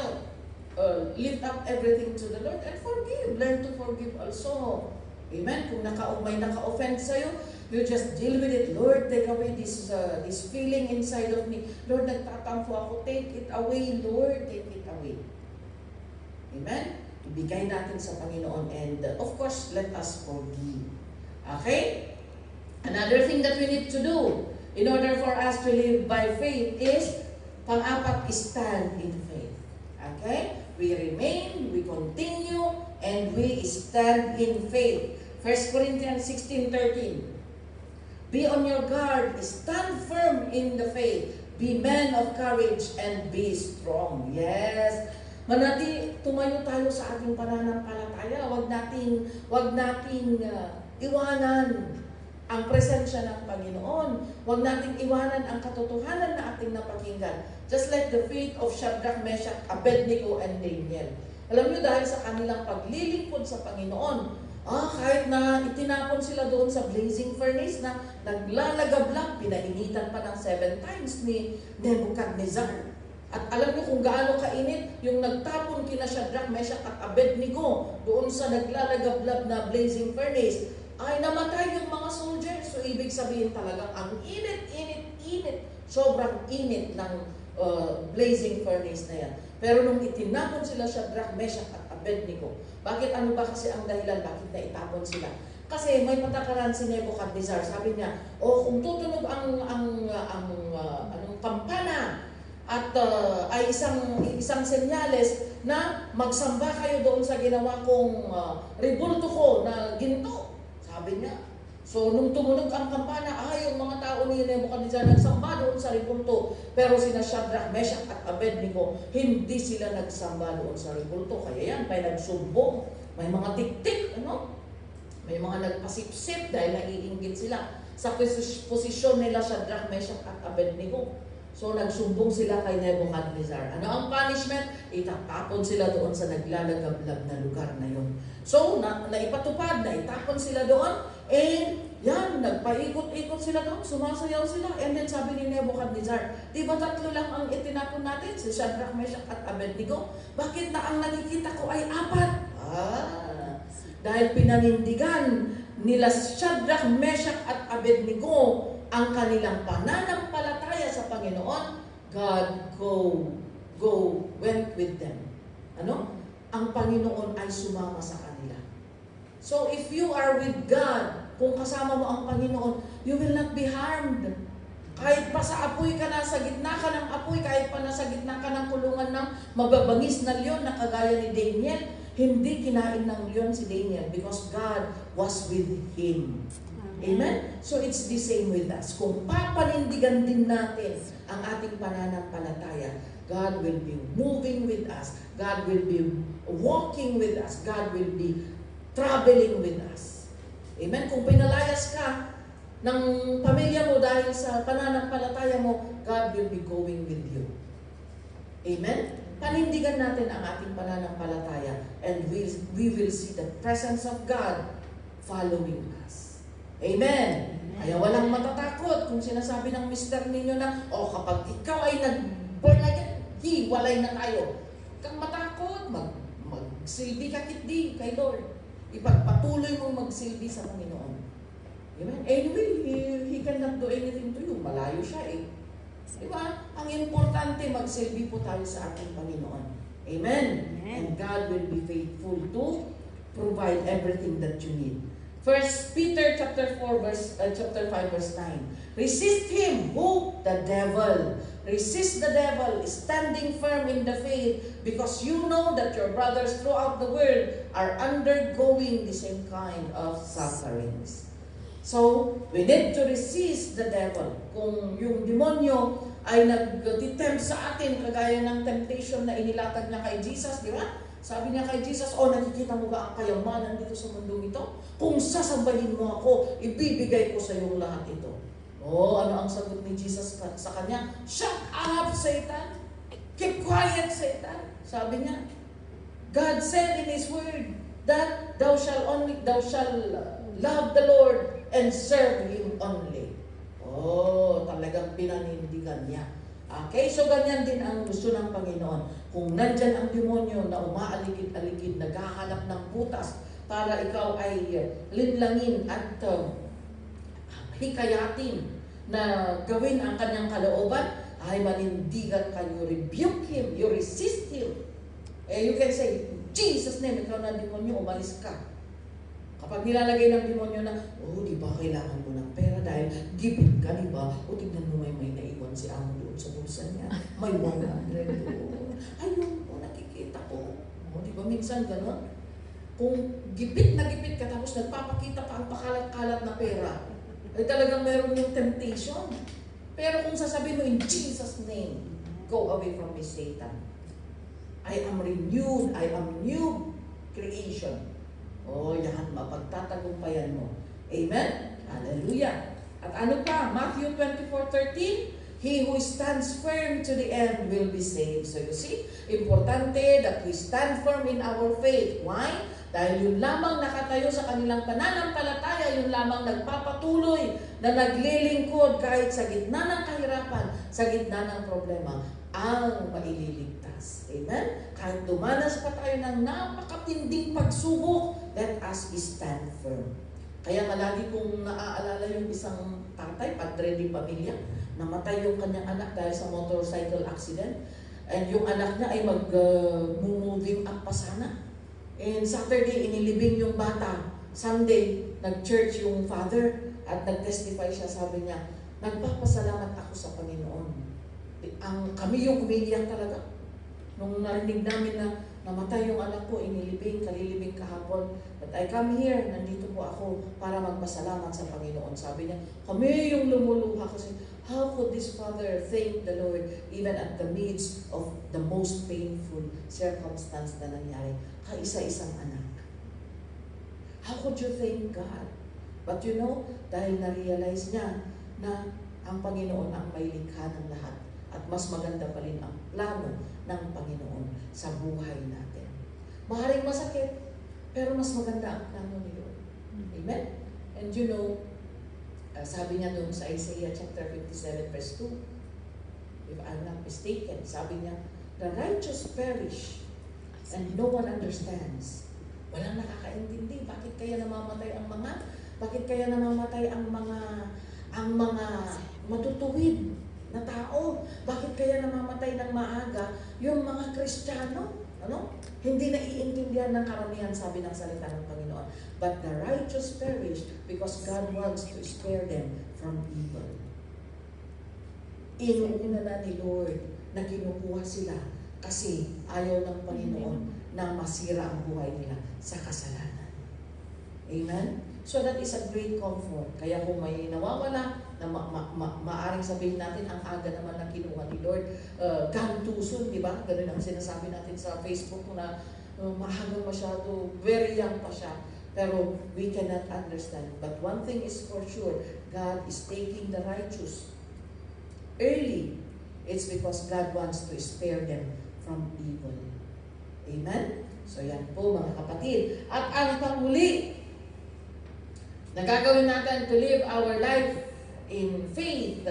lift up everything to the Lord and forgive. Learn to forgive also. Amen? Kung may naka-offend sa'yo, you just deal with it. Lord, take away this feeling inside of me. Lord, nagtatampo ako. Take it away, Lord. Take it away. Amen? Ibigay natin sa Panginoon and of course, let us forgive. Okay? Another thing that we need to do in order for us to live by faith is, pang-apat, stand in faith. Okay? We remain, we continue, and we stand in faith. 1 Corinthians 16:13. Be on your guard, stand firm in the faith, be men of courage, and be strong. Yes. Tumayo tayo sa ating pananampalataya. Huwag nating iwanan ang presensya ng Panginoon. Huwag nating iwanan ang katotohanan na ating napakinggan. Just like the faith of Shadrach, Meshach, Abednego, and Daniel. Alam niyo, dahil sa kanilang paglilingkod sa Panginoon, kahit na itinapon sila doon sa blazing furnace na naglalagablak, pinainitan pa ng 7 times ni Nebuchadnezzar. At alam niyo kung gaano kainit yung nagtapon kina Shadrach, Meshach at Abednego doon sa naglalagablab na blazing furnace, ay namatay yung mga soldiers. So ibig sabihin talagang ang init, sobrang init ng blazing furnace na yan. Pero nung itinapon sila Shadrach, Meshach at Abednego, ano ba kasi ang dahilan bakit naitapon sila? Kasi may patakaran si Nebuchadnezzar. Sabi niya, kung tutunog ang kampana, at ay isang senyales na magsamba kayo doon sa ginawa kong rebulto ko na ginto. Sabi niya. So, nung tumunog ang kampana, yung mga tao ni Nebuchadnezzar nagsamba doon sa rebulto. Pero sina Shadrach, Meshach at Abednego, hindi sila nagsamba doon sa rebulto. Kaya yan, may nagsumbong, may mga tik-tik, may mga nagpasipsip dahil naiinggit sila sa posisyon nila Shadrach, Meshach at Abednego. So, nagsumbong sila kay Nebuchadnezzar. Ano ang punishment? Itatapon sila doon sa naglalagablab na lugar na yun. So, naipatupad, naitapon sila doon, and yan, nagpaikot-ikot sila doon, sumasayaw sila. And then sabi ni Nebuchadnezzar, di ba 3 lang ang itinapon natin? Si Shadrach, Meshach at Abednego? Bakit na ang nakikita ko ay 4? Dahil pinanindigan nila Shadrach, Meshach at Abednego ang kanilang pananampalataya sa Panginoon, God went with them. Ang Panginoon ay sumama sa kanila. So if you are with God, kung kasama mo ang Panginoon, you will not be harmed. Kahit pa sa apoy ka, nasa gitna ka ng apoy, kahit pa nasa gitna ka ng kulungan ng mababangis na leon na kagaya ni Daniel, hindi kinain ng leon si Daniel because God was with him. Amen? So it's the same with us. Kung papanindigan din natin ang ating pananampalataya, God will be moving with us. God will be walking with us. God will be traveling with us. Amen? Kung pinalayas ka ng pamilya mo dahil sa pananampalataya mo, God will be going with you. Amen? Panindigan natin ang ating pananampalataya and we will see the presence of God following us. Amen. Kaya walang matatakot kung sinasabi ng mister ninyo na, kapag ikaw ay nag-born again, hiwalay na tayo. Kang matakot, magsilbi ka kay Lord. Ipagpatuloy mong magsilbi sa Panginoon. Amen. Anyway, He cannot do anything to you. Malayo siya Diba? Ang importante, magsilbi po tayo sa ating Panginoon. Amen. And God will be faithful to provide everything that you need. 1 Peter chapter 5 verse 9. Resist him, who? The devil. Resist the devil, standing firm in the faith, because you know that your brothers throughout the world are undergoing the same kind of sufferings. So, we need to resist the devil. Kung yung demonyo ay nag-tempt sa atin, kagaya ng temptation na inilatag niya kay Jesus, di ba? Sabi niya kay Jesus, nakikita mo ba ang kayamanan dito sa mundong ito? Kung sasambahin mo ako, ibibigay ko sa iyong lahat ito. Ano ang sagot ni Jesus sa kanya? Shut up, Satan! Keep quiet, Satan! Sabi niya, God said in His Word that thou shall love the Lord and serve Him only. Talagang pinanindigan niya. Okay, so ganyan din ang gusto ng Panginoon. Kung nandyan ang demonyo na umaaligid-aligid, naghahanap ng butas para ikaw ay linlangin at hikayatin na gawin ang kanyang kalooban, ay manindigan ka, you rebuke him, you resist him. You can say, Jesus name, ikaw na demonyo, umalis ka. Kapag nilalagay ng demonyo na, di ba kailangan mo ng pera dahil gipit ka, di ba? Tignan mo may naiwan si amo doon sa bulsa niya. May 100 doon. Ayun po, nakikita ko. Di ba minsan gano'n? Kung gipit na gipit ka tapos nagpapakita pa ang pakalat-kalat na pera, ay talagang meron yung temptation. Pero kung sasabihin mo in Jesus' name, go away from me, Satan. I am renewed. I am new creation. Yan, mapagtatagumpayan mo. Amen? Hallelujah. At ano pa? Matthew 24:13, he who stands firm to the end will be saved. So you see, importante that we stand firm in our faith. Why? Dahil yun lamang nakatayo sa kanilang pananampalataya, yun lamang nagpapatuloy na naglilingkod kahit sa gitna ng kahirapan, sa gitna ng problema, ang maililigtas. Amen? Kahit dumanas pa tayo ng napakatinding pagsubok, let us stand firm. Kaya lagi kong naaalala yung isang tatay, padre di pamilya, namatay yung kanyang anak dahil sa motorcycle accident. And yung anak niya ay mag-moving up pa sana. And Saturday, inilibing yung bata. Sunday, nag-church yung father at nag-testify siya. Sabi niya, nagpapasalamat ako sa Panginoon. kami yung umiiyak talaga. Nung narinig namin na namatay yung anak ko, kalilibing kahapon. But I come here, nandito po ako para magpasalamat sa Panginoon. Sabi niya, kami yung lumuluha kasi how could this father thank the Lord even at the midst of the most painful circumstance na nangyari? Kaisa-isang anak. How could you thank God? But you know, dahil na-realize niya na ang Panginoon ang may likha ng lahat at mas maganda pa rin ang plano ng Panginoon sa buhay natin. Maaaring masakit, pero mas maganda ang plano ni Lord. Amen? And you know, sabi niya doon sa Isaiah chapter 57 verse 2, if I'm not mistaken, sabi niya, the righteous perish and no one understands. Walang nakakaintindi. Bakit kaya namamatay ang mga matutuwid na tao? Bakit kaya namamatay ng maaga yung mga Kristiyano? Hindi naiintindihan ng karamihan, sabi ng salita ng Panginoon. But the righteous perish because God wants to spare them from evil. Inuuna na ni Lord na kinukuha sila kasi ayaw ng Panginoon na masira ang buhay nila sa kasalanan. Amen? So that is a great comfort. Kaya kung may nawawala, na maaring sabihin natin, ang aga naman na kinuha ni Lord, gone too soon, di ba? Ganun ang sinasabi natin sa Facebook na maagang masyado, very young pa siya. Pero we cannot understand. But one thing is for sure, God is taking the righteous early. It's because God wants to spare them from evil. Amen? So yan po mga kapatid. At ang panghuli na gagawin natin to live our life in faith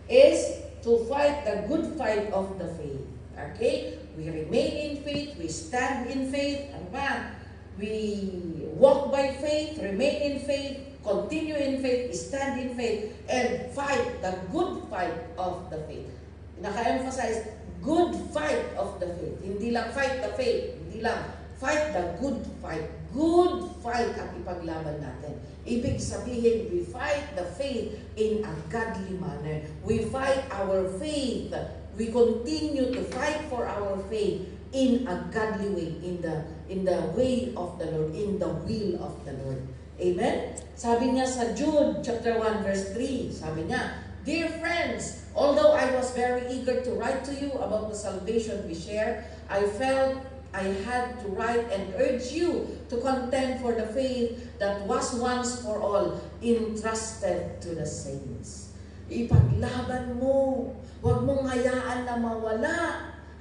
is to fight the good fight of the faith. Okay? We remain in faith, we stand in faith, ano ba? We walk by faith, remain in faith, continue in faith, stand in faith, and fight the good fight of the faith. Naka-emphasize, good fight of the faith. Hindi lang fight the faith, hindi lang fight the good fight. Good fight ang ipaglaban natin. Ibig sabihin, we fight the faith in a godly manner. We fight our faith. We continue to fight for our faith in a godly way, in the way of the Lord, in the will of the Lord. Amen? Sabi niya sa Jude chapter 1 verse 3, sabi niya, dear friends, although I was very eager to write to you about the salvation we share, I felt I had to write and urge you to contend for the faith that was once for all entrusted to the saints. Ipaglaban mo. Huwag mong hayaan na mawala.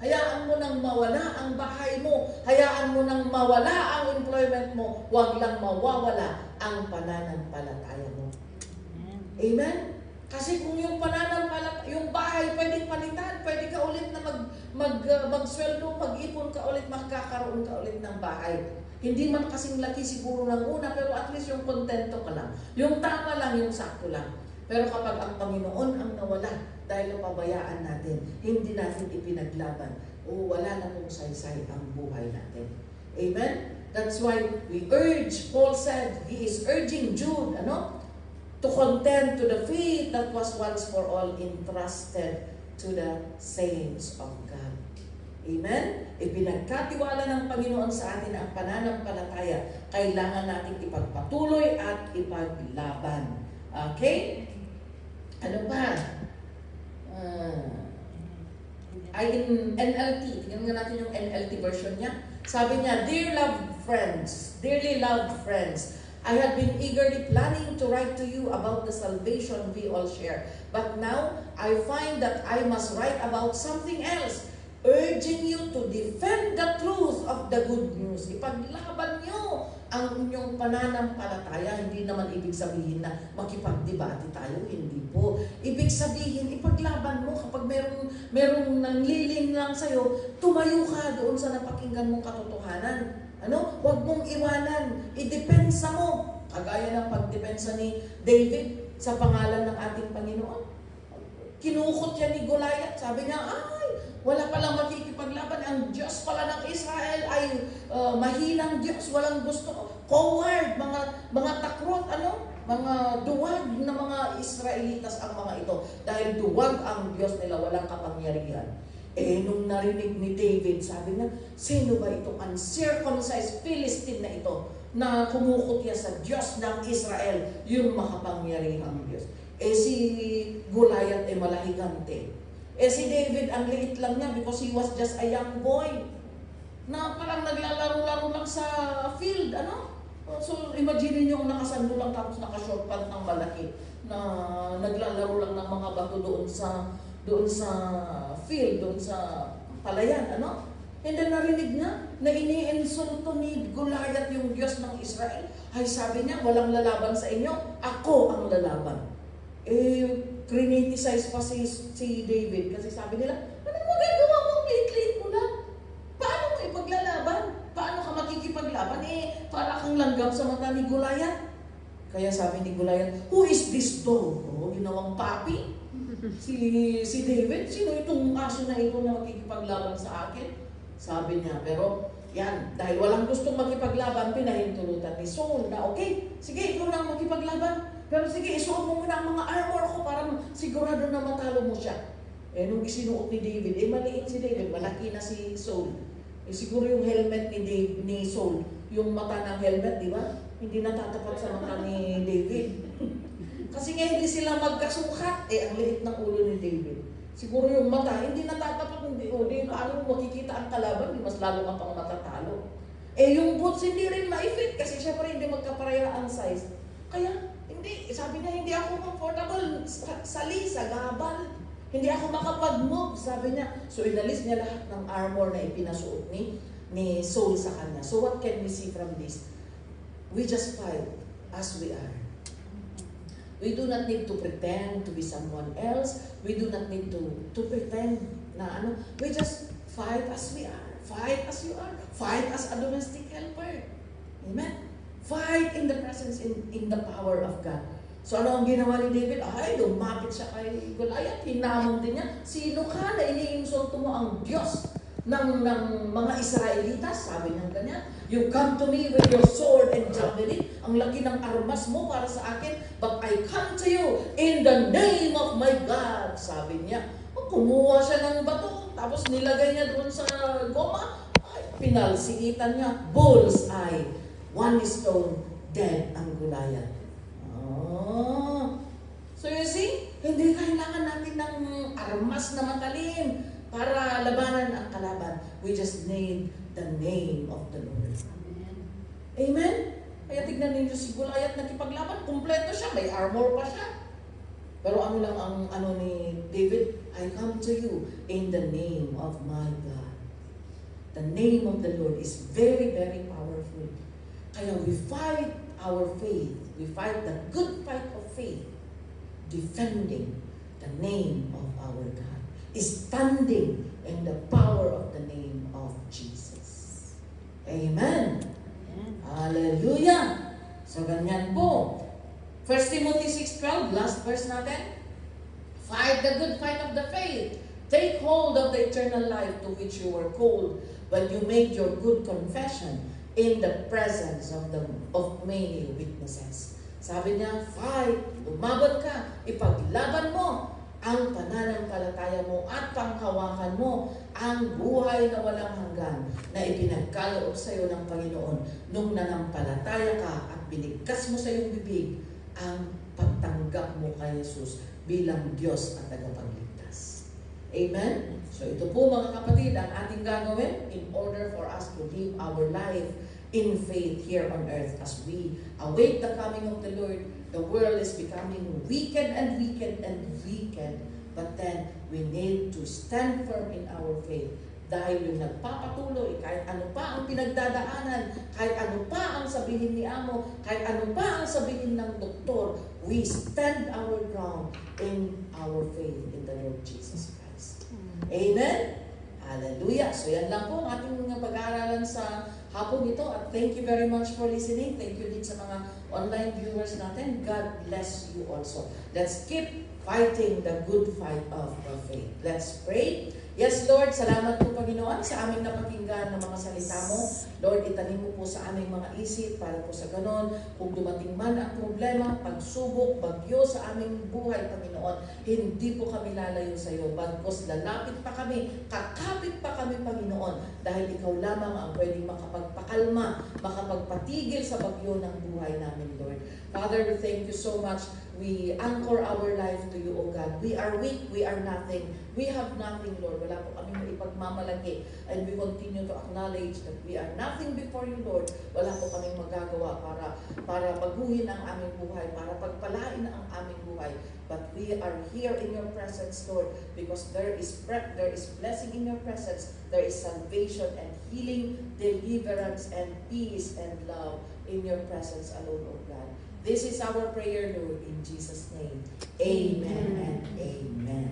Hayaan mo nang mawala ang bahay mo. Hayaan mo nang mawala ang employment mo. Huwag lang mawawala ang pananampalataya mo. Amen? Kasi kung yung yung bahay pwedeng palitan, pwede ka ulit na magsweldo, mag-ipon ka ulit, magkakaroon ka ulit ng bahay. Hindi man kasing laki siguro ng una, pero at least yung kontento ka lang. Yung tama lang, yung sakto lang. Pero kapag ang Panginoon ang nawala dahil napabayaan natin, hindi natin ipinaglaban, wala na pong saysay ang buhay natin. Amen? That's why we urge, Paul said, he is urging Jude, to contend to the faith that was once for all entrusted to the saints of God. Amen? Ipinagkatiwala ng Panginoon sa atin ang pananampalataya. Kailangan natin ipagpatuloy at ipaglaban. Okay? Ano pa? In NLT, tingnan nga natin yung NLT version niya. Sabi niya, dearly loved friends, I have been eagerly planning to write to you about the salvation we all share. But now, I find that I must write about something else, urging you to defend the truth of the good news. Ipaglaban nyo ang inyong pananampalataya. Hindi naman ibig sabihin na makipagdebate tayo. Hindi po. Ibig sabihin, ipaglaban mo kapag merong nangliling lang sa'yo, tumayo ka doon sa napakinggan mong katotohanan. Huwag mong iwanan. Idepensa mo. Kagaya ng pagdepensa ni David sa pangalan ng ating Panginoon. Kinukot yan ni Goliath. Sabi niya, wala palang makikipaglaban. Ang Diyos pala ng Israel ay mahinang Diyos. Walang gusto. Coward, mga takrot, mga duwag na mga Israelitas ang mga ito. Dahil duwag ang Diyos nila, walang kapangyarihan. Nung narinig ni David, sabi niya, sino ba itong uncircumcised Philistine na ito na kumukutya sa Diyos ng Israel, yung makapangyarihang Diyos? Si Goliath malahigante. Si David, ang liit lang niya because he was just a young boy na parang naglalaro-laro lang sa field, So, imagine niyo yung nakasando lang tapos nakashort pant ng malaki na naglalaro lang ng mga bato doon sa field, doon sa palayan, And then narinig niya na iniinsulto ni Goliath yung Diyos ng Israel. Ay, sabi niya, walang lalaban sa inyo, ako ang lalaban. Criniticize pa si David kasi sabi nila, ano magagawa mo? Late-late mo lang. Paano mo ipaglalaban? Paano ka makikipaglaban? Para kang langgam sa mata ni Goliath. Kaya sabi ni Goliath, who is this dog? Ginawang papi? Si David, sino itong aso na ito na makikipaglaban sa akin? Sabi niya, pero yan, dahil walang gustong makipaglaban, pinahintulutan ni Saul na okay, sige, ikaw na makipaglaban. Pero sige, isuot mo muna ang mga armor ko para sigurado na matalo mo siya. Nung isinuot ni David, maliit si David, malaki na si Saul. Siguro yung helmet ni Saul, yung mata ng helmet, di ba? Hindi natatapat sa mata ni David. Kasi nga hindi sila magkasukat, ang liit ng ulo ni David. Siguro yung mata, hindi natatapat, hindi paano makikita ang kalaban, di mas lalo ka pang matatalo. Yung boots hindi rin ma-fit kasi syempre hindi magkapareha ang size. Kaya, hindi, sabi niya, hindi ako comfortable sa gabal. Hindi ako makapag-move, sabi niya. So, inalis niya lahat ng armor na ipinasuot ni Saul sa kanya. So, what can we see from this? We just fight as we are. We do not need to pretend to be someone else. We do not need to pretend na We just fight as we are. Fight as you are. Fight as a domestic helper. Amen? Fight in the presence, in the power of God. So ano ang ginawa ni David? Lumapit siya kay Goliath. Hinamon din niya. Sino ka na iniinsulto mo ang Diyos ng mga Israelitas? Sabi niya ganyan. You come to me with your sword and javelin. Ang laki ng armas mo para sa akin. But I come to you in the name of my God. Sabi niya. Kumuha siya ng bato. Tapos nilagay niya doon sa goma. Pinalsikitan niya. Bull's eye. One stone, dead ang Goliath. So you see, hindi kailangan natin ng armas na matalim para labanan ang kalaban. We just need the name of the Lord. Amen? Kaya tignan ninyo si Goliath nakipaglaban, kumpleto siya, may armor pa siya. Pero ano lang ang ni David? I come to you in the name of my God. The name of the Lord is very, very powerful. Kaya we fight our faith. We fight the good fight of faith, defending the name of our God, standing in the power of the name of Jesus. Amen. Hallelujah. So ganyan po. 1 Timothy 6:12, last verse natin. Fight the good fight of the faith. Take hold of the eternal life to which you were called when you made your good confession in the presence of many witnesses. Sabi niya, fight, lumaban ka, ipaglaban mo ang pananampalataya mo at panghawakan mo ang buhay na walang hanggan na ipinagkaloob sa iyo ng Panginoon nung nanampalataya ka at binigkas mo sa iyong bibig ang pagtanggap mo kay Jesus bilang Diyos at tagapagligtas. Amen? So ito po mga kapatid ang ating gagawin in order for us to live our life in faith here on earth as we await the coming of the Lord. The world is becoming weakened and weakened and weakened. But then, we need to stand firm in our faith. Dahil yung nagpapatuloy, kahit ano pa ang pinagdadaanan, kahit ano pa ang sabihin ni Amo, kahit ano pa ang sabihin ng doktor, we stand our ground in our faith in the Lord Jesus Christ. Amen? Hallelujah! So yan lang po ang ating pag-aaralan sa hapon ito at thank you very much for listening. Thank you din sa mga online viewers natin. God bless you also. Let's keep fighting the good fight of our faith. Let's pray. Yes, Lord, salamat po, Panginoon, sa aming napakinggan ng mga salita mo. Lord, itanim mo po sa aming mga isip para po sa ganon. Kung dumating man ang problema, pagsubok, bagyo sa aming buhay, Panginoon, hindi po kami lalayo sa iyo. Bagkos lalapit pa kami, kakapit pa kami, Panginoon, dahil ikaw lamang ang pwedeng makapagpakalma, makapagpatigil sa bagyo ng buhay namin, Lord. Father, we thank you so much. We anchor our life to you, O God. We are weak, we are nothing. We have nothing, Lord. Wala po kami maipagmamalaki. And we continue to acknowledge that we are nothing before you, Lord. Wala po kaming magagawa para baguhin ang aming buhay, para pagpalain ang aming buhay. But we are here in your presence, Lord, because there is blessing in your presence. There is salvation and healing, deliverance and peace and love in your presence alone, O God. This is our prayer, Lord, in Jesus' name. Amen and amen.